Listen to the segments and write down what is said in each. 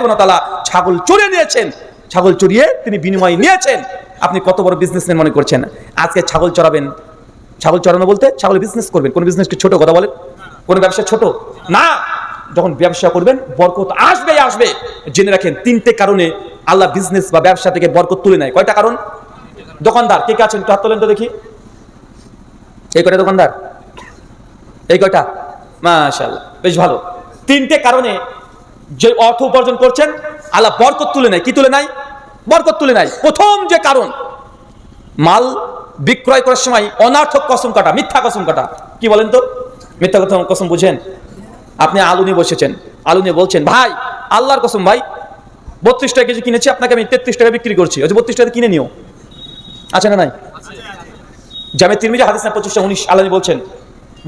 সুবহানাহু ওয়া তাআলা ছাগল চুরিয়ে নিয়েছেন, ছাগল চুরিয়ে তিনি বিনিময় নিয়েছেন। আপনি কত বড় বিজনেসম্যান মনে করছেন? আজকে ছাগল চড়াবেন, ছাগল চড়ানো বলতে ছাগল বিজনেস করবেন। কোন বিজনেস কি ছোট? কথা বলেন, কোন ব্যবসা ছোট না। যখন ব্যবসা করবেন বরকত আসবে আসবে। জেনে রাখেন তিনটে কারণে আল্লাহ বিজনেস বা ব্যবসা থেকে বরকত তুলে নেয়। কয়টা কারণ? দোকানদার কে কে আছেন একটু হাত তোলেন তো দেখি। এই কয়টা দোকানদার? এই কয়টা? মাশাআল্লাহ, বেশ ভালো। তিনটে কারণে যে অর্থ উপার্জন করছেন আল্লাহ বরকত তুলে নেয়। কি তুলে নেয়? বরকত তুলে নেয়। প্রথম যে কারণ, মাল বিক্রয় করার সময় অনার্থক কসম কাটা, মিথ্যা কসম কাটা। কি বলেন তো? মিথ্যা কসম বুঝেন? আপনি আলু নিয়ে বসেছেন, আলু নিয়ে বলছেন ভাই আল্লাহর কসম ভাই 32 টাকা কেজি কিনেছি, আপনাকে আমি 33 টাকা বিক্রি করছি। 32 টাকা কিনে নিও। আছে না নাই? জামে তিরমিজি হাদিস 2519 আল্লাহ বলছেন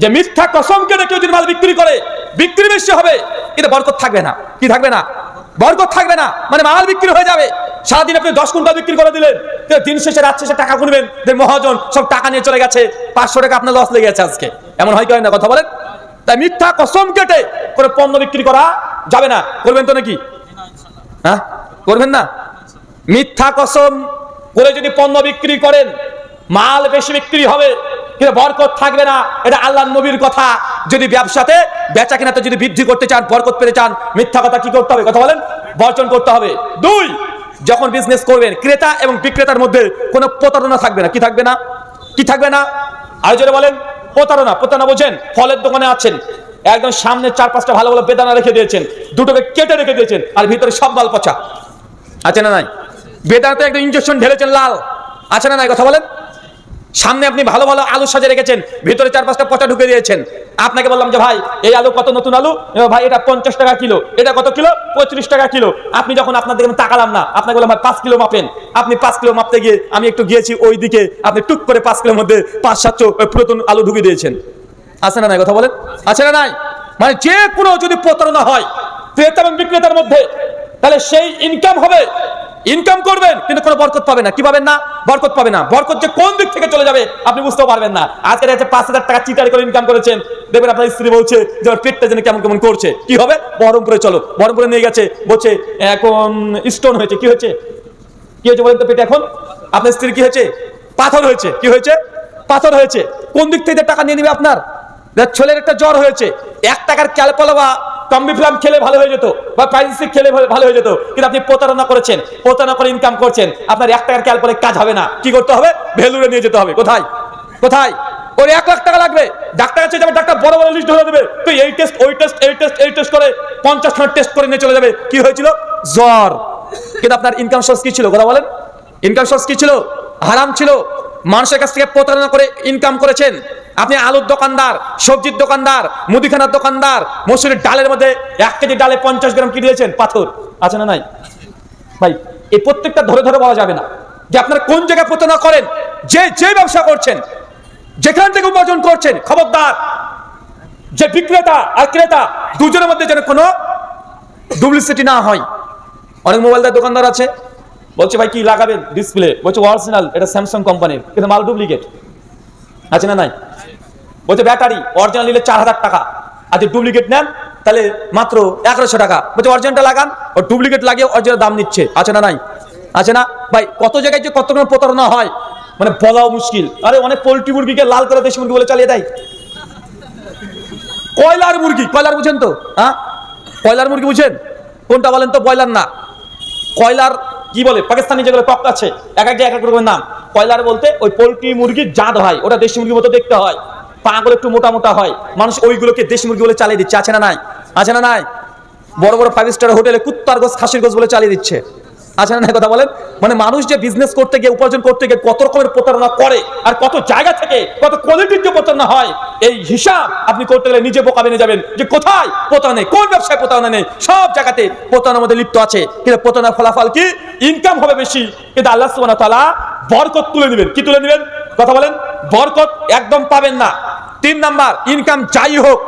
যে মিথ্যা কসম কেটে কেউ যদি মাল বিক্রি করে, বিক্রি বেশি হবে কিন্তু বরকত থাকবে না। কি থাকবে না? বরকত থাকবে না। মানে মাল বিক্রি হয়ে যাবে। সারাদিন আপনি 10 কুইন্টাল বিক্রি করে দিলেন, দিন শেষে রাত শেষে টাকা গুনবেন, মহাজন সব টাকা নিয়ে চলে গেছে, 500 টাকা আপনার লস লেগে গেছে আজকে। এমন হয় কি হয় না? কথা বলেন। তাই মিথ্যা কসম কেটে করে পণ্য বিক্রি করা যাবে না। করবেন তো নাকি? হ্যাঁ, করবেন না? মিথ্যা কসম করে যদি পণ্য বিক্রি করেন, মাল বেশি বিক্রি হবে কিন্তু বরকত থাকবে না। এটা আল্লাহর নবীর কথা। যদি ব্যবসাতে বেচা কিনাতে যদি বৃদ্ধি করতে চান, বরকত পেতে চান, মিথ্যা কথা কি করতে হবে? কথা বলেন, বর্জন করতে হবে। 2, যখন বিজনেস করবেন ক্রেতা এবং বিক্রেতার মধ্যে কোনো প্রতারণা থাকবে না। কি থাকবে না? কি থাকবে না? আর জোরে বলেন, প্রতারণা। প্রতারণা বোঝেন? ফলের দোকানে আছেন, একদম সামনে 4-5টা ভালো ভালো বেদানা রেখে দিয়েছেন, দুটোকে কেটে রেখে দিয়েছেন, আর ভিতরে সব মাল পচা। আছে না নাই? বেদানাতে একদম ইনজেকশন ঢেলেছেন লাল। আছে না নাই? কথা বলেন। সামনে আপনি ভালো ভালো আলু সাজিয়ে রেখেছেন, ভিতরে 4-5টা পচা ঢুকে দিয়েছেন। আপনাকে বললাম যে ভাই এই আলু কত? নতুন আলু ভাই এটা 50 টাকা কিলো। এটা কত কিলো? 35 টাকা কিলো। আপনি যখন আপনার দিকে তাকালাম না, আপনাকে বললাম ভাই 5 কিলো মাপেন। আপনি 5 কিলো মাপতে গিয়ে আমি একটু গিয়েছি ওই দিকে, আপনি টুক করে 5 কিলোর মধ্যে 5-7 পুরাতন আলু ঢুকে দিয়েছেন। আছে না নাই? কথা বলেন, আছে না নাই? মানে যে কোনো যদি প্রতারণা হয় ক্রেতা এবং বিক্রেতার মধ্যে, তাহলে সেই ইনকাম হবে, ইনকাম করবেন কিন্তু কোনো বরকত পাবে না। কি পাবেন না? বরকত পাবে না। বরকত যে কোন দিক থেকে চলে যাবে আপনি বুঝতেও পারবেন না। আজকে 5,000 টাকা চিটারি করে ইনকাম করেছেন, দেখবেন আপনার স্ত্রী বলছে যে পেটটা যেন কেমন কেমন করছে। কি হবে? বহরমপুরে চলো। বহরমপুরে নিয়ে গেছে, বলছে এখন স্টোন হয়েছে। কি হয়েছে? কি হয়েছে বলেন তো পেটে এখন? আপনার স্ত্রী কি হয়েছে? পাথর হয়েছে। কি হয়েছে? পাথর হয়েছে। কোন দিক থেকে টাকা নিয়ে নেবে আপনার? ছেলের একটা জ্বর হয়েছে, 1 টাকার ক্যালপোলা বা টম্বিফ্লাম খেলে ভালো হয়ে যেত, বা পাইলসিক খেলে ভালো হয়ে যেত, কিন্তু আপনি প্রতারণা করেছেন, প্রতারণা করে ইনকাম করছেন। আপনার 1 টাকার ক্যালপোলে কাজ হবে না। কি করতে হবে? ভেলুরে নিয়ে যেতে হবে। কোথায়? কোথায়? ওর 1 লাখ টাকা লাগবে। ডাক্তার কাছে যাবে, ডাক্তার বড় বড় লিস্ট ধরে দেবে, তো এই টেস্ট ওই টেস্ট এই টেস্ট এই টেস্ট করে 50 টেস্ট করে নিয়ে চলে যাবে। কি হয়েছিল? জ্বর। কিন্তু আপনার ইনকাম সোর্স কি ছিল? কথা বলেন। ইনকাম সোর্স কি ছিল? হারাম ছিল। মানুষের কাছ থেকে প্রতারণা করে ইনকাম করেছেন। আপনি আলুর দোকানদার, সবজির দোকানদার, মুদিখানার দোকানদার, মসুরের ডালের মধ্যে 1 কেজি ডালে 50 গ্রাম কি দিয়েছেন? পাথর। আছে না নাই? ভাই এই প্রত্যেকটা ধরে ধরে বলা যাবে না যে আপনারা কোন জায়গায় প্রতারণা করেন। যে ব্যবসা করছেন, যেখান থেকে উপার্জন করছেন, খবরদার যে বিক্রেতা আর ক্রেতা দুজনের মধ্যে যেন কোনো ডুপ্লিসিটি না হয়। অনেক মোবাইলদার দোকানদার আছে, বলছে ভাই কি লাগাবেন ডিসপ্লে? বলছে অরিজিনাল, এটা স্যামসাং কোম্পানির, কিন্তু মাল ডুপ্লিকেট। আছে না নাই? বলছে ব্যাটারি অরিজিনাল নিলে 4,000 টাকা, আর যদি ডুপ্লিকেট নেন তাহলে মাত্র 1100 টাকা। বলছে অরিজিনালটা লাগান, ও ডুপ্লিকেট লাগিয়ে অরিজিনাল দাম নিচ্ছে। আছে না নাই? আছে না? ভাই কত জায়গায় যে কত রকম প্রতারণা হয় মানে বলাও মুশকিল। আরে অনেক পোল্ট্রি মুরগিকে লাল করে দেশি মুরগি বলে চালিয়ে দেয়। কয়লার মুরগি, কয়লার বুঝেন তো? হ্যাঁ, কয়লার মুরগি বুঝেন কোনটা বলেন তো? ব্রয়লার না, কয়লার কি বলে পাকিস্তানি যেগুলো টক আছে, এক এক রকমের নাম। কয়লার বলতে ওই পোল্ট্রি মুরগির জাত হয়, ওটা দেশি মুরগির মতো দেখতে হয়, পাগুলো একটু মোটা মোটা হয়। মানুষ ওইগুলোকে দেশি মুরগি বলে চালিয়ে দিচ্ছে। আছে না নাই? আছে না নাই? বড় বড় 5 স্টার হোটেলে কুত্তার গোস, খাসির গোস বলে চালিয়ে দিচ্ছে। আছে না নাই? কথা বলেন। মানে মানুষ যে বিজনেস করতে গিয়ে, উপার্জন করতে গিয়ে কত রকমের প্রতারণা করে, আর কত জায়গা থেকে কত কোয়ালিটির যে প্রতারণা হয়, এই হিসাব আপনি করতে গেলে নিজে বোকা বেনে যাবেন যে কোথায় প্রতারণা নেই, কোন ব্যবসায় প্রতারণা নেই। সব জায়গাতে প্রতারণার মধ্যে লিপ্ত আছে। কিন্তু প্রতারণার ফলাফল কি? ইনকাম হবে বেশি, কিন্তু আল্লাহ সুবহানাহু ওয়া তাআলা বরকত তুলে নেবেন। কি তুলে নেবেন? কথা বলেন। বরকত একদম পাবেন না। 3 নাম্বার, ইনকাম যাই হোক,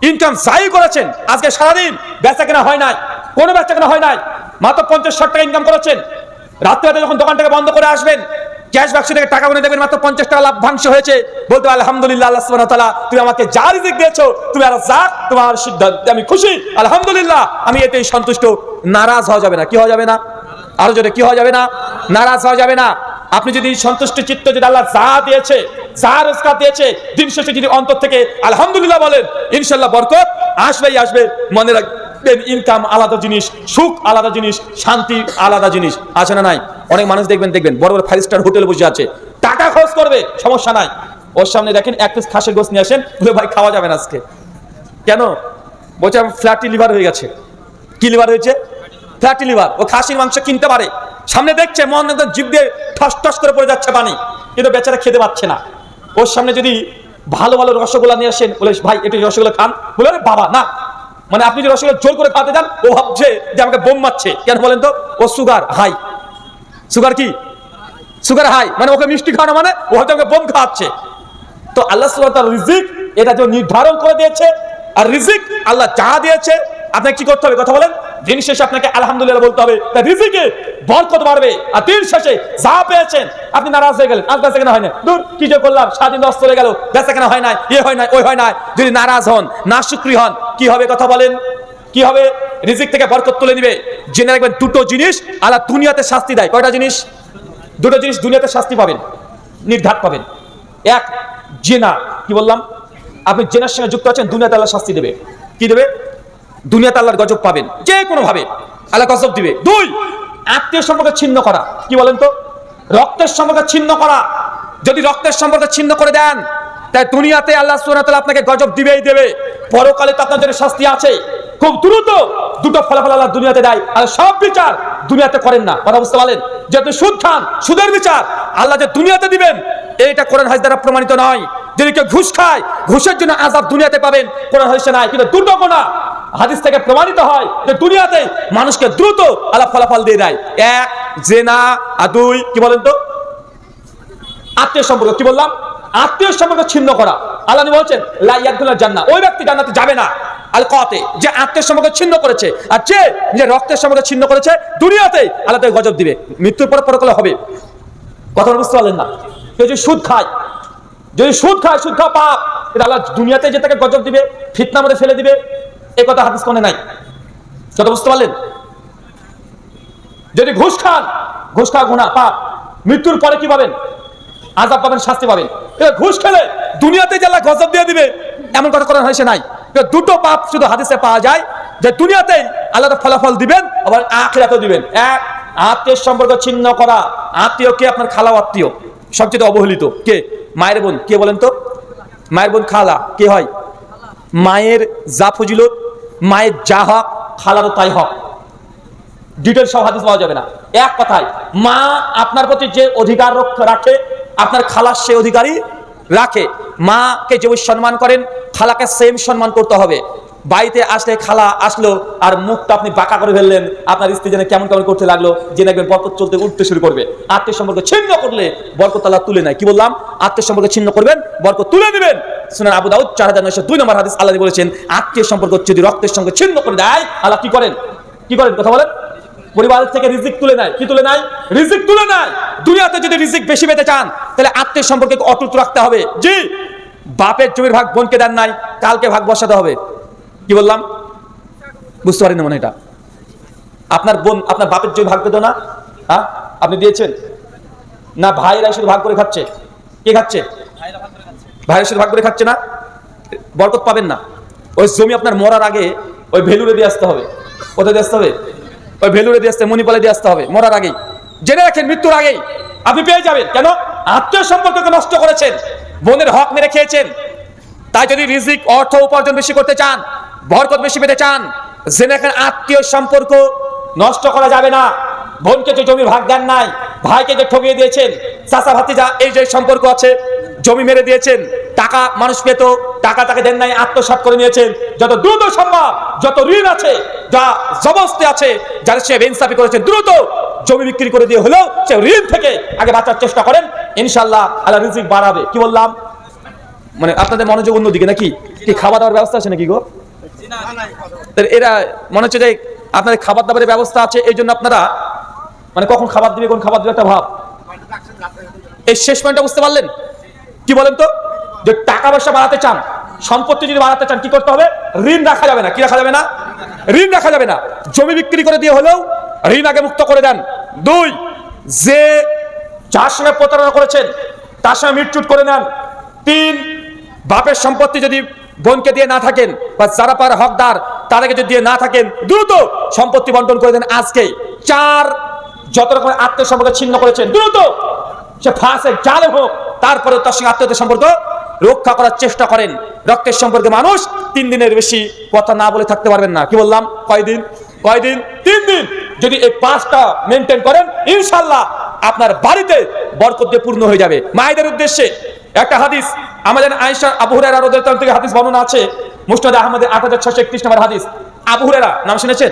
ইনকাম যাই করেছেন, আজকে সারাদিন বেচা কেনা হয় নাই, কোনো বেচা কেনা হয় নাই, মাত্র 50-60 টাকা ইনকাম করেছেন। রাত্রে যখন দোকানটাকে বন্ধ করে আসবেন, ক্যাশ বাক্স থেকে টাকা গুনে দেখবেন মাত্র 50 টাকা লাভ্যাংশ হয়েছে, বলতে আলহামদুলিল্লাহ আল্লাহ সুবহানাহু ওয়া তাআলা তুমি আমাকে যা রিজিক দিয়েছো, তুমি আর রাজ্জাক, তোমার সিদ্ধান্তে আমি খুশি, আলহামদুলিল্লাহ, আমি এতেই সন্তুষ্ট। নারাজ হওয়া যাবে না। কি হওয়া যাবে না? আরো জোরে, কি হওয়া যাবে না? নারাজ হওয়া যাবে না। আপনি যদি সন্তুষ্ট চিত্ত, যদি আল্লাহ যা দিয়েছে, যা রোজগার দিয়েছে, দিন শেষে যদি অন্তর থেকে আলহামদুলিল্লাহ বলেন, ইনশাআল্লাহ বরকত আসবেই আসবে। মনে রাখবেন, ইনকাম আলাদা জিনিস, সুখ আলাদা জিনিস, শান্তি আলাদা জিনিস, আছে না নাই? অনেক মানুষ দেখবেন বড় বড় 5 স্টার হোটেলে বসে আছে, টাকা খরচ করবে, সমস্যা নাই, ওর সামনে দেখেন 1 পিস খাসির গোশত নিয়ে আসেন, বলে ভাই খাওয়া যাবে না আজকে। কেন? বলছে আমার ফ্ল্যাটি লিভার হয়ে গেছে। কি লিভার হয়েছে? ফ্ল্যাটি লিভার। ও খাসির মাংস কিনতে পারে, সামনে দেখছে, মন একদম জিভ দিয়ে ঠস ঠস করে পড়ে যাচ্ছে পানি, কিন্তু বেচারা খেতে পাচ্ছে না। ওর সামনে যদি ভালো ভালো রসগোল্লা নিয়ে আসেন, বলে ভাই একটু রসগোল্লা খান, বলে আরে বাবা না, মানে আপনি যে রসগোল্লা জোর করে খাওয়াতে যান, ও ভাবছে যে আমাকে বোম মারছে। কেন বলেন তো? ও সুগার হাই। সুগার কি? সুগার হাই, মানে ওকে মিষ্টি খাওয়ানো মানে ও হয়তো আমাকে বোম খাওয়াচ্ছে। তো আল্লাহ সুবহানাহু ওয়া তাআলা রিজিক এটা যে নির্ধারণ করে দিয়েছে, আর রিজিক আল্লাহ যা দিয়েছে আপনাকে কি করতে হবে? কথা বলেন। দিন শেষে আপনাকে আলহামদুলিল্লাহ বলতে হবে, তাই রিজিকে বরকত বাড়বে। আর দিন শেষে যা পেয়েছেন, আপনি নারাজ হয়ে গেলেন, আজ বেচা কেনা হয় না, দূর কি যে করলাম, সারাদিন 10 চলে গেল, বেচা কেনা হয় নাই, এ হয় নাই, ওই হয় নাই, যদি নারাজ হন, নাশুকরি হন, কি হবে? কথা বলেন, কি হবে? রিজিক থেকে বরকত তুলে নিবে। জেনে রাখবেন, দুটো জিনিস আল্লাহ দুনিয়াতে শাস্তি দেয়। কয়টা জিনিস? দুটো জিনিস দুনিয়াতে শাস্তি পাবেন, নির্ঘাত পাবেন। এক, জেনা। কি বললাম? আপনি জেনার সঙ্গে যুক্ত আছেন, দুনিয়াতে আল্লাহ শাস্তি দেবে। কি দেবে? দুনিয়াতে আল্লাহর গজব পাবেন, যে কোনো ভাবে আল্লাহ গজব দিবে। 2, আত্মীয় সম্পর্ক ছিন্ন করা। কি বলেন তো? রক্তের সম্পর্ক ছিন্ন করা। যদি রক্তের সম্পর্ক ছিন্ন করে দেন, তাই দুনিয়াতে আল্লাহ সুবহানাহু ওয়া তাআলা আপনাকে গজব দিবেই দেবে, পরকালে তো আপনার জন্য শাস্তি আছে। খুব দ্রুত দুটো ফলাফল আল্লাহ দুনিয়াতে দেয়, আর সব বিচার দুনিয়াতে করেন না। কথা বুঝতে পারলেন? যে আপনি সুদ খান, সুদের বিচার আল্লাহ যে দুনিয়াতে দিবেন, এটা কোরআন হাদিস দ্বারা প্রমাণিত নয়। যদি কেউ ঘুষ খায়, ঘুষের জন্য আযাব দুনিয়াতে পাবেন, কোরআন হাদিসে নাই। কিন্তু দুটো গুনাহ হাদিস থেকে প্রমাণিত হয় যে দুনিয়াতে মানুষকে দ্রুত আল্লাহ ফলাফল দিয়ে দেয়। 1, জেনা, আর 2, কি বলেন তো? আত্মীয় সম্পর্ক। কি বললাম? আত্মীয় সম্পর্ক ছিন্ন করা। আল্লাহ বলছেন লা ইয়াদখুলুল জান্নাহ, ওই ব্যক্তি জান্নাতে যাবে না। আল কাতে, যে আত্মীয় সম্পর্ক ছিন্ন করেছে, আর যে নিজের রক্তের সম্পর্ক ছিন্ন করেছে, দুনিয়াতে আল্লাহ তাকে গজব দিবে, মৃত্যুর পর পরকালে হবে। কথা বুঝতে পারলেন না? কেউ যদি সুদ খায়, যদি সুদ খায়, সুদ খাওয়া পাপ, এটা আল্লাহ দুনিয়াতে যে তাকে গজব দিবে, ফিতনার মধ্যে ফেলে দিবে, এই কথা হাদিস কোনে নাই। কথা বুঝতে পারলেন? যদি ঘুষ খান, ঘুষ খাওয়া গুনাহ, পাপ, মৃত্যুর পরে কি পাবেন? আযাব পাবেন, শাস্তি পাবেন। ঘুষ খেলে দুনিয়াতে যে আল্লাহ গজব দিয়ে দিবে, এমন কথা কোরআন হাদিসে নাই। দুটো পাপ শুধু হাদিসে পাওয়া যায়, যে দুনিয়াতেই আল্লাহ ফলাফল দিবেন, আবার আখিরাতেও দিবেন। 1, আত্মীয় সম্পর্ক ছিন্ন করা। আত্মীয় কে? আপনার খালা আত্মীয়, সবচেয়ে অবহেলিত কে? মায়ের বোন। কে বলেন তো? মায়ের বোন খালা কে হয়? মায়ের যা ফজিলত, মায়ের যা হক, খালারও তাই হক। ডিটেল সব হাদিস পাওয়া যাবে না। এক কথায়, মা আপনার প্রতি যে অধিকার রাখে, আপনার খালা সে অধিকারই রাখে। মাকে যেভাবে সম্মান করেন, খালাকে সেম সম্মান করতে হবে। বাড়িতে আসলে খালা আসলো, আর মুখটা আপনি বাঁকা করে ফেললেন, আপনার স্ত্রী যেন কেমন কেমন করতে লাগলো, যে দেখবেন বরকত চলতে উঠতে শুরু করবে। আত্মীয় সম্পর্ক ছিন্ন করলে বরকত আল্লাহ তুলে নেয়। কি বললাম? আত্মীয় সম্পর্ক ছিন্ন করবেন, বরকত তুলে নেবেন। সুনান আবু দাউদ 4902 নম্বর হাদিস, আল্লাহ বলেছেন, আত্মীয় সম্পর্ক যদি রক্তের সঙ্গে ছিন্ন করে দেয়, আল্লাহ কি করেন? কি করেন? কথা বলেন। পরিবার থেকে রিজিক তুলে নেয়। কি তুলে নেয়? রিজিক তুলে নেয়। দুনিয়াতে যদি রিজিক বেশি পেতে চান, তাহলে আত্মীয় সম্পর্কে অটুট রাখতে হবে। জি, বাপের জমির ভাগ বোনকে দেন নাই, কালকে ভাগ বসাতে হবে। কি বললাম? বুঝতে পারেন না মনে? এটা আপনার বোন আপনার বাপের জমি ভাগ পেত না, হ্যাঁ? আপনি দিয়েছেন না? ভাইরা শুধু ভাগ করে খাচ্ছে। কে খাচ্ছে? ভাইরা শুধু ভাগ করে খাচ্ছে না, বরকত পাবেন না। ওই জমি আপনার মরার আগে ওই ভেলুরে দিয়ে আসতে হবে। কোথায় দিয়ে আসতে হবে? ওই ভেলুরে দিয়ে আসতে, মণিপালে দিয়ে আসতে হবে, মরার আগেই। জেনে রাখেন, মৃত্যুর আগেই আপনি পেয়ে যাবেন। কেন? আত্মীয় সম্পর্ককে নষ্ট করেছেন, বোনের হক মেরে খেয়েছেন। তাই যদি রিজিক, অর্থ উপার্জন বেশি করতে চান, বরকত বেশি পেতে চান, জেনে রাখেন আত্মীয় সম্পর্ক নষ্ট করা যাবে না। বোনকে যে জমি ভাগ দেন নাই, ভাইকে যে ঠকিয়ে দিয়েছেন, চাচা ভাতিজা এই যে সম্পর্ক আছে, জমি মেরে দিয়েছেন, টাকা মানুষ পেত, টাকা তাকে দেন নাই, আত্মসাৎ করে নিয়েছেন। যত দ্রুত সম্ভব, যত ঋণ আছে, যা জবস্তি আছে, যারা সে বেইনসাফি করেছেন, দ্রুত জমি বিক্রি করে দিয়ে হলেও সে ঋণ থেকে আগে বাঁচার চেষ্টা করেন। ইনশাআল্লাহ আল্লাহ রিজিক বাড়াবে। কি বললাম? মানে আপনাদের মনোযোগ অন্যদিকে নাকি? কি খাওয়া দাওয়ার ব্যবস্থা আছে নাকি গো? এরা মনে হচ্ছে যে আপনাদের খাবার দাবারের ব্যবস্থা আছে, এই জন্য আপনারা মানে কখন খাবার দিবে, কোন খাবার দিবে একটা ভাব। এই শেষ পয়েন্টটা বুঝতে পারলেন? কি বলেন তো, যে টাকা পয়সা বাড়াতে চান, সম্পত্তি যদি বাড়াতে চান, কি করতে হবে? ঋণ রাখা যাবে না। কি রাখা যাবে না? ঋণ রাখা যাবে না। জমি বিক্রি করে দিয়ে হলেও ঋণ আগে মুক্ত করে দেন। 2, যে যার সঙ্গে প্রতারণা করেছেন তার সঙ্গে মিটচুট করে নেন। 3, বাপের সম্পত্তি যদি বোনকে দিয়ে না থাকেন বা যারা পার হকদার তাদেরকে যদি দিয়ে না থাকেন, দ্রুত সম্পত্তি বন্টন করে দেন আজকে। 4, যত রকমের আত্মীয় সম্পর্ক ছিন্ন করেছেন, দ্রুত সে ফাঁসে জালে হোক, তারপরে তার সঙ্গে আত্মীয়তার সম্পর্ক রক্ষা করার চেষ্টা করেন। রক্তের সম্পর্কে মানুষ 3 দিনের বেশি কথা না বলে থাকতে পারবেন না। কি বললাম? কয়দিন? 3 দিন। যদি এই 5টা মেনটেন করেন, ইনশাআল্লাহ আপনার বাড়িতে বরকত দিয়ে পূর্ণ হয়ে যাবে। মায়েদের উদ্দেশ্যে একটা হাদিস, আমাদের আয়েশা আবু হুরায়রা রাদিয়াল্লাহু তাআলা থেকে হাদিস বর্ণনা আছে, মুসনাদ আহমদের 8631 নম্বর হাদিস। আবু হুরায়রা নাম শুনেছেন?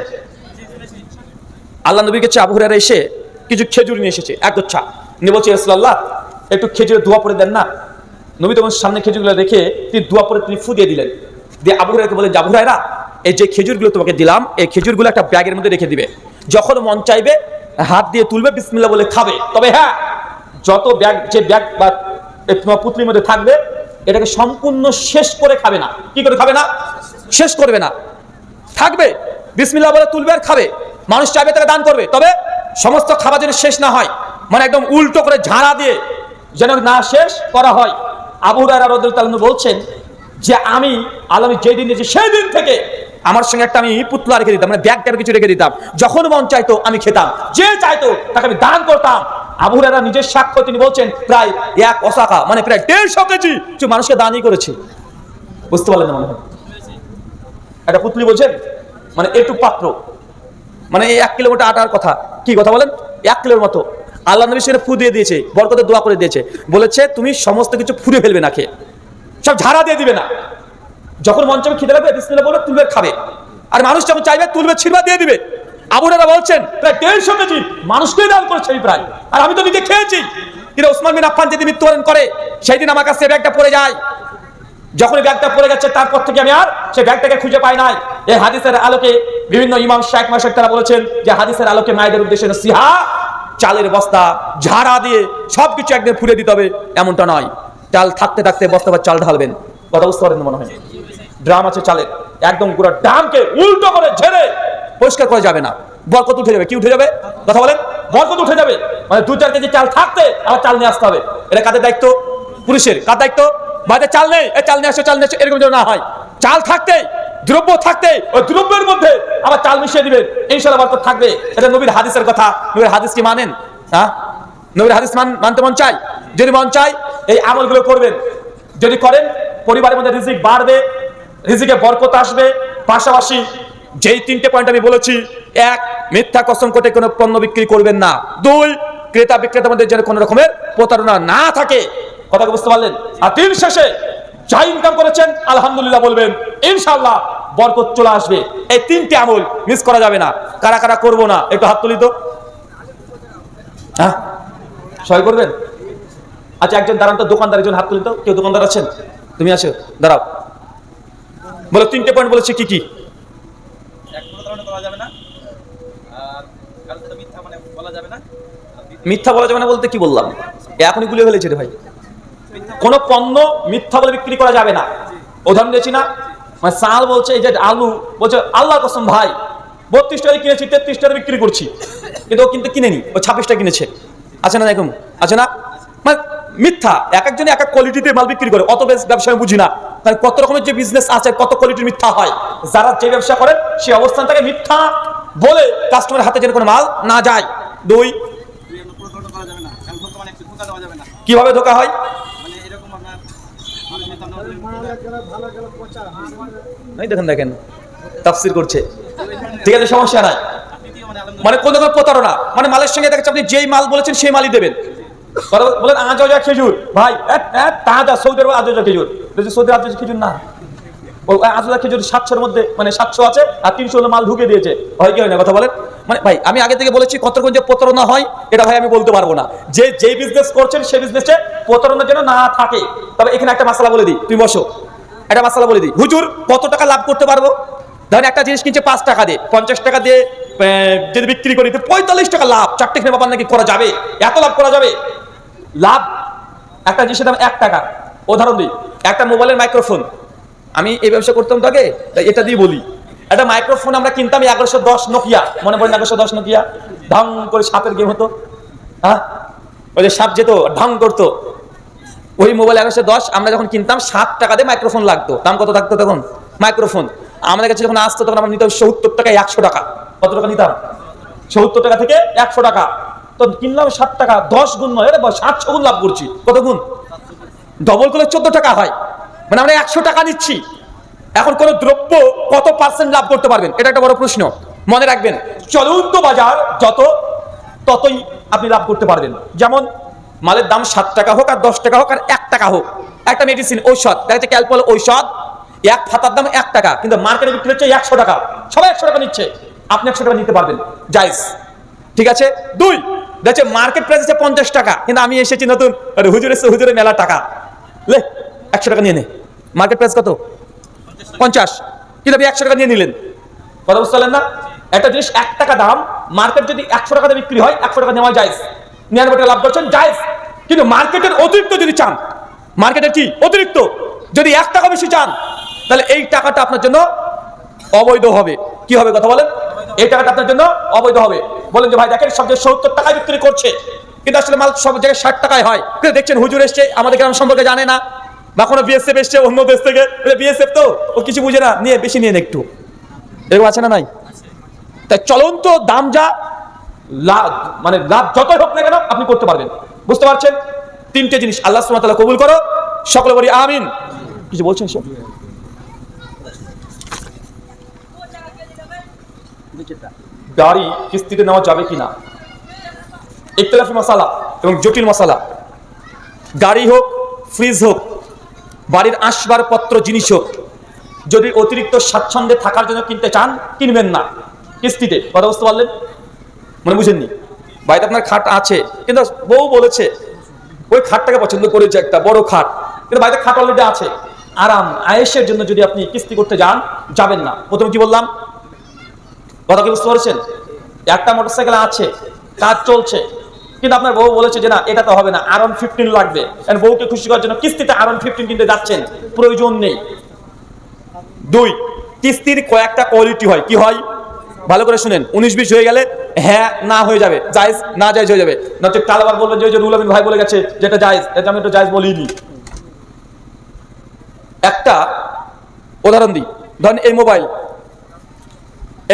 আল্লাহ নবীর কাছে আবু হুরায়রা এসে কিছু খেজুর নিয়ে এসেছে, এক গোছা নিয়ে বলছে, রাসূলুল্লাহ একটু খেজুরের দোয়া পড়ে দেন না। নবী তখন সামনে খেজুরগুলো রেখে তিনি দোয়া পড়ে তিনি ফু দিয়ে দিলেন। দিয়ে আবু হুরায়রাকে বলেন, আবু হুরায়রা এই যে খেজুরগুলো তোমাকে দিলাম, এই খেজুরগুলো একটা ব্যাগের মধ্যে রেখে দিবে, যখন মন চাইবে হাত দিয়ে তুলবে, বিসমিল্লাহ বলে খাবে। তবে হ্যাঁ, যত ব্যাগ, যে ব্যাগ বা তোমার পুতলির মধ্যে থাকবে, এটাকে সম্পূর্ণ শেষ করে খাবে না। কি করে খাবে না? শেষ করবে না, থাকবে, বিসমিল্লাহ বলে তুলবে আর খাবে। মানুষ চাইবে তাকে দান করবে, তবে সমস্ত খাবার যেন শেষ না হয়, মানে একদম উল্টো করে ঝাড়া দিয়ে যেন না শেষ করা হয়। আবু হুরায়রা রাদিয়াল্লাহু তাআলা বলছেন যে আমি আল্লাহ যেই দিন দিয়েছি সেই দিন থেকে আমার সঙ্গে একটা আমি পুতলা রেখে দিতাম, মানে ব্যাগ ট্যাগ কিছু রেখে দিতাম, যখন মন চাইতো আমি খেতাম, যে চাইতো তাকে আমি দান করতাম। আবু হুরায়রা নিজের সাক্ষ্য, তিনি বলছেন প্রায় 1 ওসাকা, মানে প্রায় 150 কেজি মানুষকে দানই করেছে। বুঝতে পারলেন না? মনে হয় একটা পুতলি বলছেন, মানে একটু পাত্র, মানে এই 1 কিলোমিটার আটার কথা। কি কথা বলেন? 1 কিলোর মতো। আল্লাহ নবী সেটা ফু দিয়ে দিয়েছে, বরকতের দোয়া করে দিয়েছে, বলেছে তুমি সমস্ত কিছু ফুরে ফেলবে না, খেয়ে সব ঝাড়া দিয়ে দিবে না। যখন মন চাইবে খিদে লাগবে, বিসমিল্লাহ বলে তুলবে খাবে, আর মানুষ যখন চাইবে তুলবে ছিড়বা দিয়ে দিবে। আবু হুরায়রা বলছেন প্রায় 150 কেজি মানুষকে দান করেছে প্রায়, আর আমি তো নিজে খেয়েছি। কিন্তু ওসমান বিন আফফান যেদিন মৃত্যুবরণ করে, সেই দিন আমার কাছে ব্যাগটা পড়ে যায়। যখন ব্যাগটা পড়ে গেছে, তারপর থেকে আমি আর সেই ব্যাগটাকে খুঁজে পাই নাই। এই হাদিসের আলোকে বিভিন্ন ইমাম শাইখ মাশায়েখ তারা বলেছেন যে হাদিসের আলোকে মায়েদের উদ্দেশ্যে নসিহা, চালের বস্তা ঝাড়া দিয়ে সবকিছু একদিন ফুলে দিতে হবে এমনটা নয়। চাল থাকতে থাকতে বস্তা বা চাল ঢালবেন। কথা বুঝতে পারেন? মনে হয় ড্রাম আছে চালের, একদম পুরো ড্রামকে উল্টো করে ঝেড়ে পরিষ্কার করা যাবে না, বরকত উঠে যাবে। কি উঠে যাবে? কথা বলেন। বরকত উঠে যাবে, মানে 2-4 কেজি চাল থাকতে আবার চাল নিয়ে আসতে হবে। এটা কাদের দায়িত্ব? পুরুষের। কার দায়িত্ব? বাড়িতে চাল নেই, এই চাল নিয়ে আসো, চাল নিয়ে আসো, এরকম যেন না হয়। চাল থাকতে, দ্রব্য থাকতে, ওই দ্রব্যের মধ্যে আবার চাল মিশিয়ে দিবেন, ইনশাআল্লাহ বরকত থাকবে। এটা নবীর হাদিসের কথা। নবীর হাদিস কি মানেন? হ্যাঁ, নবীর হাদিস মানতে মন চাই? যদি মন চাই এই আমলগুলো করবেন, যদি করেন পরিবারের মধ্যে রিজিক বাড়বে, রিজিকে বরকত আসবে। পাশাপাশি যেই 3টে পয়েন্ট আমি বলেছি, 1, মিথ্যা কসম করে কোনো পণ্য বিক্রি করবেন না। 2, ক্রেতা বিক্রেতার মধ্যে যেন কোনো রকমের প্রতারণা না থাকে। কথা বুঝতে পারলেন? আর 3, শেষে যা ইনকাম করেছেন আলহামদুলিল্লাহ বলবেন, ইনশাআল্লাহ বরকত চলে আসবে। এই 3টে আমল মিস করা যাবে না। কারা কারা করবো না একটু হাত তুলি তো। হ্যাঁ, সবাই করবেন? আচ্ছা, একজন দাঁড়ান তো, দোকানদার একজন হাত তুলি তো। কেউ দোকানদার আছেন? তুমি আছো, দাঁড়াও। বলো 3টে পয়েন্ট বলেছে কি কি? মিথ্যা বলা যাবে না বলতে কি বললাম? এখনই গুলিয়ে ফেলেছে রে ভাই। কোন পণ্য মিথ্যা বলে বিক্রি করা যাবে না। উদাহরণ দিয়েছি না, মানে চাল বলছে, এই যে আলু বলছে, আল্লাহর কসম ভাই 32 টাকা কিনেছি, 33 টাকা বিক্রি করছি, কিন্তু ও কিন্তু কিনেনি, ও 26 টাকা কিনেছে। আছে না এরকম? আছে না? মানে মিথ্যা। এক একজনে এক এক কোয়ালিটিতে মাল বিক্রি করে, অত ব্যবসা আমি বুঝি না। তাই কত রকমের যে বিজনেস আছে, কত কোয়ালিটির মিথ্যা হয়। যারা যে ব্যবসা করেন সেই অবস্থান থেকে মিথ্যা বলে কাস্টমারের হাতে যেন কোনো মাল না যায়। 2, কিভাবে ধোকা হয়? দেখেন দেখেন তাফসীর করছে, ঠিক আছে, সমস্যা নাই। মানে কোন রকম প্রতারণা, মানে মালের সঙ্গে দেখেন আপনি যেই মাল বলেছেন সেই মালই দেবেন। বলেন আজওয়া খেজুর, ভাই তাজা সৌদি আরব আজওয়া খেজুর, সৌদি আজওয়া খেজুর না, আজওয়া খেজুর 700-এর মধ্যে, মানে 700 আছে আর 300 মাল ঢুকে দিয়েছে। হয় কি হয় না? কথা বলেন। মানে ভাই আমি আগে থেকে বলেছি কত রকম যে প্রতারণা হয় এটা ভাই আমি বলতে পারবো না। যেই বিজনেস করছেন সেই বিজনেসে প্রতারণা যেন না থাকে। তবে এখানে একটা মাসালা বলে দিই, তুমি বসো, একটা মাসালা বলে দিই। হুজুর কত টাকা লাভ করতে পারবো? ধরেন একটা জিনিস কিনছে 5 টাকা দিয়ে, 50 টাকা দিয়ে যদি বিক্রি করি 45 টাকা লাভ, 4টে খেয়ে বাবার নাকি করা যাবে? এত লাভ করা যাবে? লাভ একটা জিনিসের দাম 1 টাকা। উদাহরণ দিই, একটা মোবাইলের মাইক্রোফোন, আমি এই ব্যবসা করতাম তো আগে, তাই এটা দিয়ে বলি। একটা মাইক্রোফোন আমরা কিনতাম 1110 নোকিয়া, মনে পড়েন 1110 নোকিয়া, ঢং করে সাপের গেম হতো, হ্যাঁ ওই যে সাপ যেত ঢং করতো, ওই মোবাইল 1110 আমরা যখন কিনতাম 7 টাকা দিয়ে মাইক্রোফোন লাগতো। দাম কত থাকতো তখন মাইক্রোফোন? আমাদের কাছে যখন আসতো তখন আমরা নিতাম 70 টাকায় 100 টাকা। কত টাকা নিতাম? 70 টাকা থেকে 100 টাকা। তো কিনলাম 7 টাকা, 10 গুণ নয়, 700 গুণ লাভ করছি। কত গুণ? ডবল করলে 14 টাকা হয়, মানে আমরা 100 টাকা নিচ্ছি। এখন কোন দ্রব্য কত পার্সেন্ট লাভ করতে পারবেন, এটা একটা বড় প্রশ্ন। মনে রাখবেন, চলন্ত বাজার যত, ততই আপনি লাভ করতে পারবেন। যেমন মালের দাম 7 টাকা হোক আর 10 টাকা হোক আর 1 টাকা হোক, একটা মেডিসিন ঔষধ, দেখা যাচ্ছে ক্যালপল ঔষধ এক খাতার দাম 1 টাকা, কিন্তু মার্কেটে বিক্রি হচ্ছে 100 টাকা। সবাই 100 টাকা নিচ্ছে, আপনি 100 টাকা নিতে পারবেন, জায়েজ। ঠিক আছে। 2, দেখছে মার্কেট প্রাইস আছে 50 টাকা, কিন্তু আমি এসেছি নতুন, আরে হুজুর এসে, হুজুরের মেলা টাকা, লে 100 টাকা নিয়ে নে। মার্কেট প্রাইস কত? 50, কিন্তু আপনি 100 টাকা নিয়ে নিলেন। কথা বুঝতে পারলেন না? একটা জিনিস 1 টাকা দাম, মার্কেট যদি 100 টাকাতে বিক্রি হয়, 100 টাকা নেওয়া জায়েজ, 99 টাকা লাভ করছেন, জায়েজ। কিন্তু মার্কেটের অতিরিক্ত যদি চান, মার্কেটের কি অতিরিক্ত যদি 1 টাকা বেশি চান, তাহলে এই টাকাটা আপনার জন্য অবৈধ হবে। কি হবে কথা বলেন? এই টাকাটা আপনার জন্য অবৈধ হবে। বলেন যে ভাই দেখেন সব জায়গায় 70 টাকায় বিক্রি করছে, কিন্তু আসলে মাল সব জায়গায় 60 টাকায় হয়। কিন্তু দেখছেন হুজুর এসছে, আমাদের গ্রাম সম্পর্কে জানে না, বা কোনো বিএসএফ এসছে অন্য দেশ থেকে, বিএসএফ তো ও কিছু বুঝে না, নিয়ে বেশি নিয়ে একটু, এরকম আছে না নাই? তাই চলন্ত দাম যা লাভ, মানে লাভ যতই হোক না কেন আপনি করতে পারবেন। বুঝতে পারছেন? 3টে জিনিস আল্লাহ সুবহানাহু ওয়া তাআলা কবুল করো, সকলে বলি আমিন। কিছু বলছেন সব? গাড়ি কিস্তিতে নেওয়া যাবে কিনা, ইখতিলাফি মাসালা এবং জটিল মাসালা। গাড়ি হোক, ফ্রিজ হোক, বাড়ির আসবাবপত্র জিনিস হোক, যদি অতিরিক্ত স্বাচ্ছন্দ্যে থাকার জন্য কিনতে চান, কিনবেন না কিস্তিতে। কথা বুঝতে পারলেন? মানে বুঝেননি? বাড়িতে আপনার খাট আছে, কিন্তু বউ বলেছে ওই খাটটাকে পছন্দ করেছে, একটা বড় খাট, কিন্তু বাড়িতে খাট অলরেডি আছে, আরাম আয়েশের জন্য যদি আপনি কিস্তি করতে যান, যাবেন না। প্রথমে কি বললাম? কথা কি বুঝতে পারছেন? একটা মোটরসাইকেল আছে, কাজ চলছে, কিন্তু আপনার বউ বলেছে যে না এটা তো হবে না, R115 লাগবে, কারণ বউকে খুশি করার জন্য কিস্তিতে R115 কিনতে যাচ্ছেন, প্রয়োজন নেই। 2, কিস্তির কয়েকটা কোয়ালিটি হয়। কি হয়? ভালো করে শুনেন, 19-20 হয়ে গেলে হ্যাঁ না হয়ে যাবে, জায়েজ না জায়েজ হয়ে যাবে। নয়তো কালবার বলবেন যে রুল আমিন ভাই বলে গেছে যেটা জায়েজ, এটা আমি একটু জায়েজ বলিনি। একটা উদাহরণ দিই, ধরেন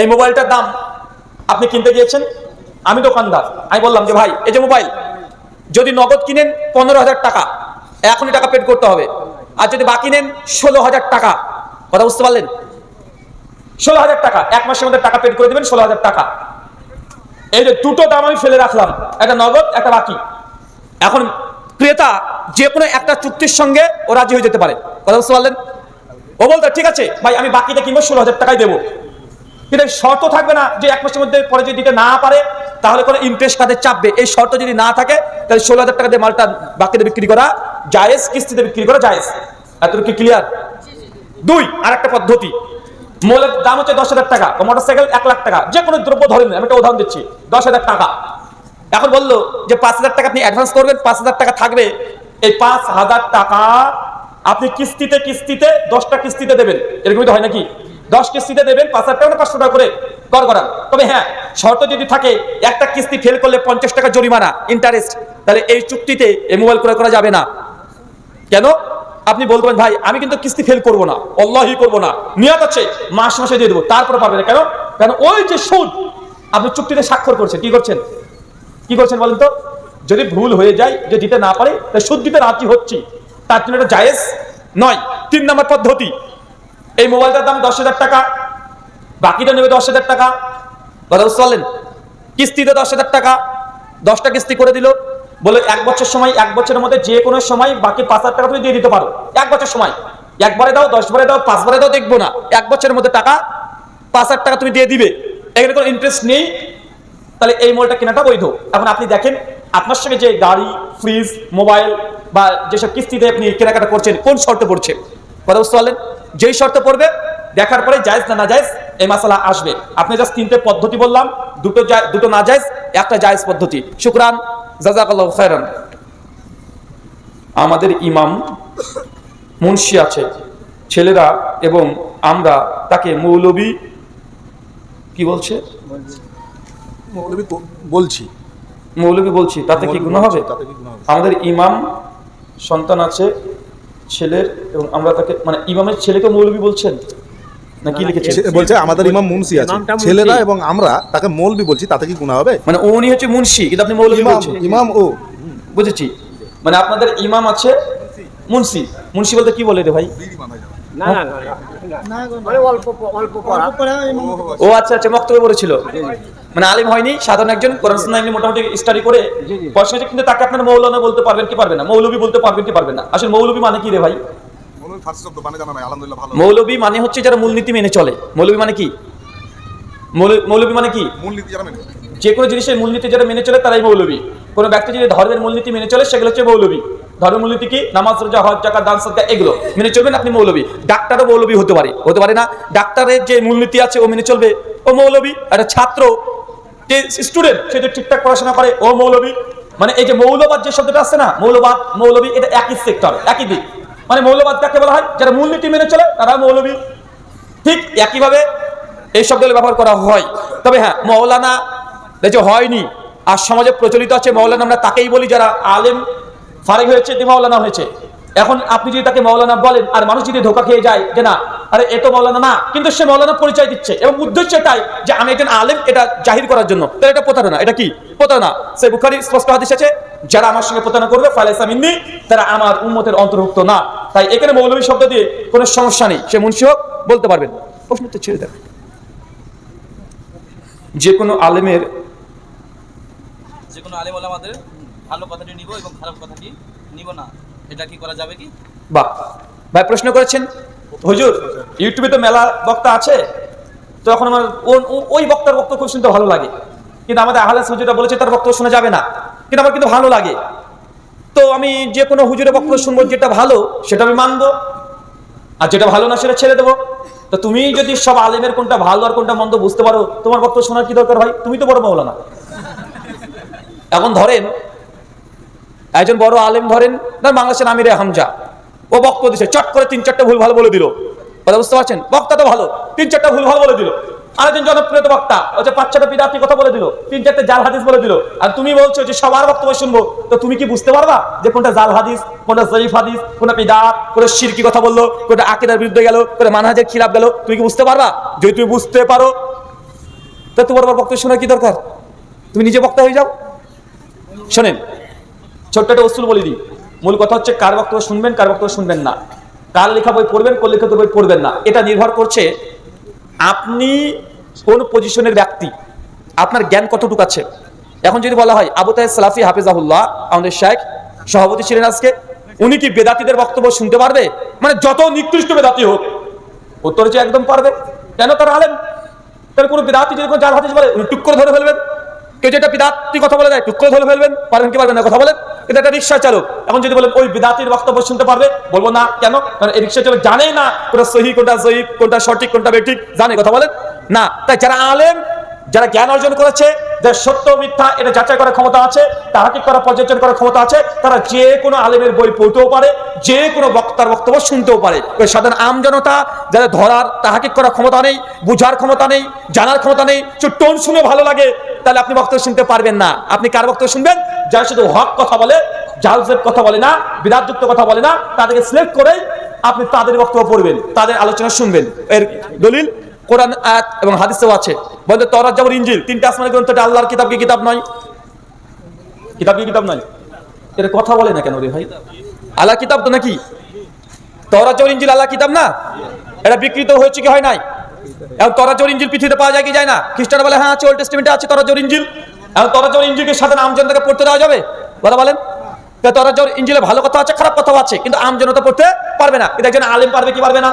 এই মোবাইলটার দাম আপনি কিনতে গিয়েছেন, আমি দোকানদার, আমি বললাম যে ভাই এই যে মোবাইল, যদি নগদ কিনেন 15,000 টাকা, এখনই টাকা পেড করতে হবে, আর যদি বাকি নেন 16,000 টাকা। কথা বুঝতে পারলেন? 16,000 টাকা, 1 মাসের মধ্যে টাকা পেড করে দেবেন, 16,000 টাকা। এই যে দুটো দাম আমি ফেলে রাখলাম, একটা নগদ একটা বাকি। এখন ক্রেতা যে কোনো একটা চুক্তির সঙ্গে ও রাজি হয়ে যেতে পারে। কথা বুঝতে পারলেন? ও বলতো ঠিক আছে ভাই আমি বাকিটা কিনবো, 16,000 টাকাই দেবো, কিন্তু শর্ত থাকবে না যে 1 মাসের মধ্যে পরে যদি দিতে না পারে তাহলে কোনো ইন্টারেস্ট কাদের চাপবে, এই শর্ত যদি না থাকে তাহলে 16,000 টাকা দিয়ে মালটা বাকিতে বিক্রি করা জায়েজ, কিস্তিতে বিক্রি করা জায়েজ। এতটুকু কি ক্লিয়ার? 2, আরেকটা পদ্ধতি, মোলের দাম হচ্ছে 10,000 টাকা, মোটরসাইকেল 1 লাখ টাকা, যে কোনো দ্রব্য ধরেন, আমি একটা উদাহরণ দিচ্ছি, 10,000 টাকা। এখন বললো যে 5,000 টাকা আপনি অ্যাডভান্স করবেন, 5,000 টাকা থাকবে, এই 5,000 টাকা আপনি কিস্তিতে 10টা কিস্তিতে দেবেন, এরকমই তো হয় নাকি? 10 কিস্তিতে দেবেন, 5,000 টাকা 500 টাকা করে কর করান। তবে হ্যাঁ, শর্ত যদি থাকে একটা কিস্তি ফেল করলে 50 টাকা জরিমানা ইন্টারেস্ট, তাহলে এই চুক্তিতে এই মোবাইল ক্রয় করা যাবে না। কেন? আপনি বলবেন ভাই আমি কিন্তু কিস্তি ফেল করবো না, আল্লাহি করবো না, নিয়ত আছে মাসে দিয়ে দেবো, তারপরে পারবে না। কেন? কারণ ওই যে সুদ আপনি চুক্তিতে স্বাক্ষর করছেন, কি করছেন বলেন তো? যদি ভুল হয়ে যায়, যে দিতে না পারে, তাই সুদ দিতে রাজি হচ্ছি, তার জন্য এটা জায়েজ নয়। 3 নম্বর পদ্ধতি, এই মোবাইলটার দাম 10,000 টাকা, বাকিটা নেবে 10,000 টাকা। কথা বুঝতে পারলেন? কিস্তিতে 10,000 টাকা, 10টা কিস্তি করে দিল, বলে 1 বছর সময়, 1 বছরের মধ্যে যে কোনো সময় বাকি 5,000 টাকা তুমি দিয়ে দিতে পারো। 1 বছর সময়, 1 বারে দাও, 10 বারে দাও, 5 বারে দাও, দেখবো না, 1 বছরের মধ্যে টাকা 5,000 টাকা তুমি দিয়ে দিবে, এখানে কোনো ইন্টারেস্ট নেই, তাহলে এই মোবাইলটা কেনাটা বৈধ। এখন আপনি দেখেন আপনার সঙ্গে যে গাড়ি, ফ্রিজ, মোবাইল বা যেসব কিস্তিতে আপনি কেনাকাটা করছেন, কোন শর্তে পড়ছে। কথা বুঝতে পারলেন? যেই শর্তে পড়বে দেখার পরে জায়েজ না জায়েজ এই মাসালা আসবে। আপনি জাস্ট 3টে পদ্ধতি বললাম, দুটো না জায়েজ, একটা জায়েজ পদ্ধতি। শুকরান, জাযাকাল্লাহু খায়রান। আমাদের ইমাম মুন্সি আছে, ছেলেরা এবং আমরা তাকে মৌলবী কি বলছে, মৌলবী বলছি, তাতে কি গুনাহ হবে? আমাদের ইমাম সন্তান আছে ছেলের এবং আমরা তাকে, মানে ইমামের ছেলেকে মৌলবী বলছেন না কি লিখেছে? বলছে আমাদের ইমাম মুন্সি আছে, ছেলেরা এবং আমরা তাকে মৌলবী বলছি, তাতে কি গুনাহ হবে? মানে উনি হচ্ছে মুন্সি কিন্তু আপনি মৌলবী বলছেন। ইমাম ও বুঝেছি, মানে আপনাদের ইমাম আছে মুন্সি। মুন্সি বলতে কি বলে রে ভাই? ও আচ্ছা আচ্ছা, বক্তব্য বলেছিল, মানে আলিম হয়নি, সাধারণ একজন কোরআন সুন্নাহ এমনি মোটামুটি স্টাডি করে পয়সা হয়েছে, কিন্তু তাকে আপনার মৌলানা বলতে পারবেন কি পারবেন না, মৌলবী বলতে পারবেন কি পারবেন না? আসলে মৌলবী মানে কি রে ভাই? মৌলবী মানে হচ্ছে যারা মূলনীতি মেনে চলে। মৌলবী মানে কি? মৌলবী মানে কি? যে কোনো জিনিসের মূলনীতি যারা মেনে চলে তারাই মৌলবী। কোনো ব্যক্তি যদি ধর্মের মূলনীতি মেনে চলে সেগুলো হচ্ছে মৌলবী। ধর্মের মূলনীতি কি? নামাজ, রোজা, হজ, যাকাত, দান, সাদকা, এগুলো মেনে চলবেন, আপনি মৌলবী। ডাক্তারও মৌলবী হতে পারে না? ডাক্তারের যে মূলনীতি আছে ও মেনে চলবে, ও মৌলবী। একটা ছাত্র যে স্টুডেন্ট সে যদি ঠিকঠাক পড়াশোনা করে, ও মৌলবী। মানে এই যে মৌলবাদ যে শব্দটা আছে না, মৌলবাদ মৌলবী এটা একই সেক্টর, একই দিক। মানে মৌলবাদ কাকে বলা হয়? যারা মূলনীতি মেনে চলে তারা মৌলবী। ঠিক একইভাবে এই শব্দগুলো ব্যবহার করা হয়। তবে হ্যাঁ, মৌলানা যে হয়নি আর সমাজে প্রচলিত আছে মৌলানা, আমরা তাকেই বলি যারা আলেম ফারিগ হয়েছে, মৌলানা হয়েছে। এখন আপনি যদি তাকে মৌলানা বলেন আর মানুষ যদি ধোকা খেয়ে যায় যে না আরে এ তো মৌলানা না, কিন্তু সে মৌলানা পরিচয় দিচ্ছে এবং উদ্দেশ্য এটাই যে আমি একজন আলেম, এটা জাহির করার জন্য, তাহলে এটা প্রতারণা। এটা কি প্রতারণা? সে বুখারী স্পষ্ট হাদিস আছে, যারা আমার সঙ্গে প্রতারণা করবে ফালাইসা মিন্নি, তারা আমার উম্মতের অন্তর্ভুক্ত না। তাই এখানে মৌলবী শব্দ দিয়ে কোনো সমস্যা নেই, সে মুন্সি হোক বলতে পারবেন। প্রশ্ন তো ছেড়ে দেন। যে কোনো আলেমের আলেম ওলামাদের ভালো কথাটি নিব এবং খারাপ কথাটি নিব না, এটা কি করা যাবে কি? বাহ, ভাই প্রশ্ন করেছেন। হুজুর ইউটিউবে তো মেলা বক্তা আছে, তো এখন আমার ওই বক্তার বক্তব্য খুব শুনতে ভালো লাগে, কিন্তু আমাদের আহলে হুজুররা বলেছে তার বক্তব্য শোনা যাবে না, কিন্তু আমার কিন্তু ভালো লাগে। তো আমি যে কোনো হুজুরের বক্তব্য শুনবো, যেটা ভালো সেটা আমি মানবো, আর যেটা ভালো না সেটা ছেড়ে দেবো। তো তুমি যদি সব আলেমের কোনটা ভালো আর কোনটা মন্দ বুঝতে পারো, তোমার বক্তব্য শোনার কি দরকার ভাই? তুমি তো বড় মৌলানা। এখন ধরেন একজন বড় আলেম, ধরেন বাংলাদেশের আমিরে হামজা, ও বক্তব্য দিচ্ছে, চট করে 3-4টা ভুল ভালো বলে দিল। কথা বুঝতে পারছেন? বক্তা তো ভালো, 3-4টা ভুল ভালো বলে দিল। আরেকজন জনপ্রিয় বক্তা হচ্ছে 5-6টা বিদআতি কথা বলে দিল, 3-4টা জাল হাদিস বলে দিল। আর তুমি বলছো যে সবার বক্তব্য শুনবো, তো তুমি কি বুঝতে পারবা যে কোনটা জাল হাদিস, কোনটা জয়ীফ হাদিস, কোনটা বিদআত, কোনটা শিরকি কথা বললো, কোনটা আকীদার বিরুদ্ধে গেল, কোনটা মানহাজের খিলাফ গেল? তুমি কি বুঝতে পারবা? যদি তুমি বুঝতে পারো তো তোমার বক্তব্য শোনার কি দরকার? তুমি নিজে বক্তা হয়ে যাও। শোনেন, ছোট্ট একটা উসুল বলে দিই। মূল কথা হচ্ছে কার বক্তব্য শুনবেন, কার বক্তব্য শুনবেন না, কার লেখা বই পড়বেন, কোন লিখিত বই পড়বেন না। এটা নির্ভর করছে আপনি কোন পজিশনের ব্যক্তি, আপনার জ্ঞান কতটুকু আছে। এখন যদি বলা হয় আবু তাহের সালাফি হাফিজাহুল্লাহ, আমাদের শেখ সভাপতি ছিলেন আজকে, উনি কি বেদাতীদের বক্তব্য শুনতে পারবে? মানে যত নিকৃষ্ট বেদাতি হোক, উত্তর হচ্ছে একদম পারবে। কেন? তার আলেম। তার কোনো বেদাতি যদি কোনো জাল হাদিস বলে, উনি টুক করে ধরে ফেলবেন। কেউ যেটা বিদাতি কথা বলে দেয়, টুক করে ধরে ফেলবেন। পারবেন কি পারবেন না? কথা বলেন। কিন্তু একটা রিক্সা চালক, এখন যদি বলেন ওই বিদাতির বক্তব্য শুনতে পারবে, বলবো না। কেন? কারণ এই রিক্সা চালক জানেই না কোনটা সহি, কোনটা জয়ীফ, কোনটা সঠিক, কোনটা বেঠিক, জানে? কথা বলেন না। তাই যারা আলেম, যারা জ্ঞান অর্জন করেছে, যারা সত্য মিথ্যা এটা যাচাই করার ক্ষমতা আছে, তাহাকিক করা, পর্যালোচনা করার ক্ষমতা আছে, তারা যে কোনো আলেমের বই পড়তেও পারে, যে কোনো বক্তার বক্তব্য শুনতেও পারে। সাধারণ আম জনতা যারা ধরার, তাহাকিক করার ক্ষমতা নেই, বুঝার ক্ষমতা নেই, জানার ক্ষমতা নেই, টোন শুনে ভালো লাগে, তাহলে আপনি বক্তব্য শুনতে পারবেন না। আপনি কার বক্তব্য শুনবেন? যারা শুধু হক কথা বলে, জালজেব কথা বলে না, বিদাতযুক্ত কথা বলে না, তাদেরকে সিলেক্ট করেই আপনি তাদের বক্তব্য পড়বেন, তাদের আলোচনা শুনবেন। এর দলিল কোরআন আয়াত এবং হাদিসেও আছে। বলতে তওরাত, জাবুর, ইনজিল, তিনটা আসমানি গ্রন্থ, এটা আল্লাহর কিতাব কি কিতাব নয়? কিতাব কি কিতাব নয়? এটা কথা বলে না কেন রে ভাই? আল্লাহ কিতাব তো নাকি? তওরাত, জাবুর, ইনজিল আল্লাহ কিতাব না? এটা বিকৃত হয়েছে কি হয় নাই? এখন তওরাত, জাবুর, ইনজিল পৃথিবীতে পাওয়া যায় কি যায় না? খ্রিস্টানরা বলে হ্যাঁ আছে, ওল্ড টেস্টামেন্টে আছে তওরাত, জাবুর, ইনজিল। এখন তওরাত, জাবুর, ইনজিলকে সাধারণ আমজনতাকে পড়তে দেওয়া যাবে? কথা বলেন। তওরাত, জাবুর, ইনজিলে ভালো কথা আছে, খারাপ কথাও আছে, কিন্তু আমজনতা পড়তে পারবে না। এটা একজন আলেম পারবে কি পারবে না?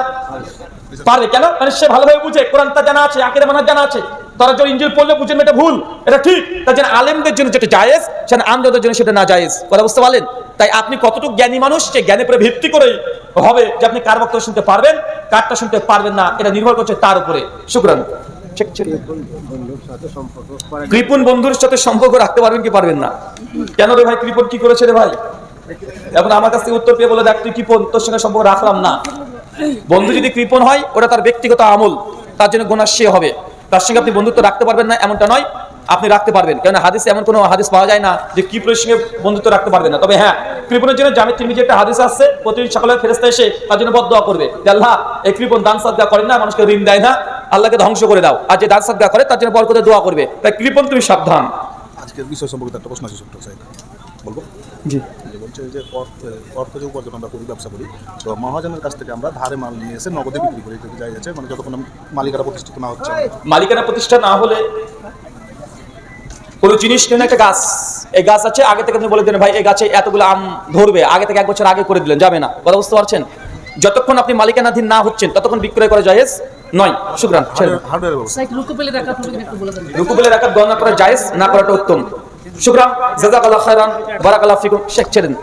পারবে। কেন? মানে সে ভালোভাবে বুঝে, কোরআনটা জানা আছে, আকীদা মানহাজ জানা আছে। তওরাত, জাবুর, ইনজিল পড়লে বুঝেন এটা ভুল, এটা ঠিক। তাই যেন আলেমদের জন্য যেটা জায়েজ, সেটা আমজনতার জন্য সেটা না জায়েজ। কথা বুঝতে পারলেন? তাই আপনি কতটুকু জ্ঞানী মানুষ, সে জ্ঞানের উপরে ভিত্তি করেই হবে যে আপনি কার বক্তব্য শুনতে পারবেন, কারটা শুনতে পারবেন না, এটা নির্ভর করছে তার উপরে। শুকরান। কৃপণ বন্ধুর সাথে সম্পর্ক রাখতে পারবেন কি পারবেন না? কেন রে ভাই? কৃপণ কি করেছে রে ভাই? এখন আমার কাছ থেকে উত্তর পেয়ে বলে দেখ তুই কৃপণ, তোর সঙ্গে সম্পর্ক রাখলাম না। বন্ধু যদি কৃপণ হয় ওটা তার ব্যক্তিগত আমল, তার জন্য গুনাহ সে হবে। তার সঙ্গে আপনি বন্ধুত্ব রাখতে পারবেন না এমনটা নয়, আপনি রাখতে পারবেন। কেননা হাদিসে এমন কোনো হাদিস পাওয়া যায় না যে কৃপণের সঙ্গে বন্ধুত্ব রাখতে পারবেন না। তবে হ্যাঁ, কৃপণের জন্য জামে তিরমিজি একটা হাদিস আছে, প্রতিদিন সকালে ফেরেশতা এসে তার জন্য বদদোয়া করবে যে আল্লাহ এই কৃপণ দান সাদকা করে না, মানুষকে ঋণ দেয় না, আল্লাহকে ধ্বংস করে দাও। আর যে দান সাদকা করে তার জন্য বরকতে দোয়া করবে। তাই কৃপণ তুমি সাবধান। আজকের বিষয় সম্পর্কে একটা প্রশ্ন আছে ছোট্ট সাহেব, বলবো? জি, বলছে যে অর্থ যে উপার্জন আমরা করি, ব্যবসা করি, তো মহাজনের কাছ থেকে আমরা ধারে মাল নিয়ে এসে নগদে বিক্রি করি, এটা যাই যাচ্ছে মানে যতক্ষণ মালিকারা প্রতিষ্ঠিত না হচ্ছে। মালিকানা প্রতিষ্ঠা না হলে কোনো জিনিস নেন, একটা গাছ, এই গাছ আছে আগে থেকে আপনি বলে দিলেন ভাই এই গাছে এতগুলো আম ধরবে, আগে থেকে 1 বছর আগে করে দিলেন, যাবে না। কথা বুঝতে পারছেন? যতক্ষণ আপনি মালিকানাধীন না হচ্ছেন ততক্ষণ বিক্রয় করা জায়েজ নয়। শুকরান। হার্ডওয়্যার ব্যবস্থা, রুকুবেলের রাকাত গণনা করা জায়েজ, না করাটা উত্তম। শুকরান, জাযাকাল্লাহু খাইরান, বারাকাল্লাহু ফিকুম। শেখ ছেড়েন।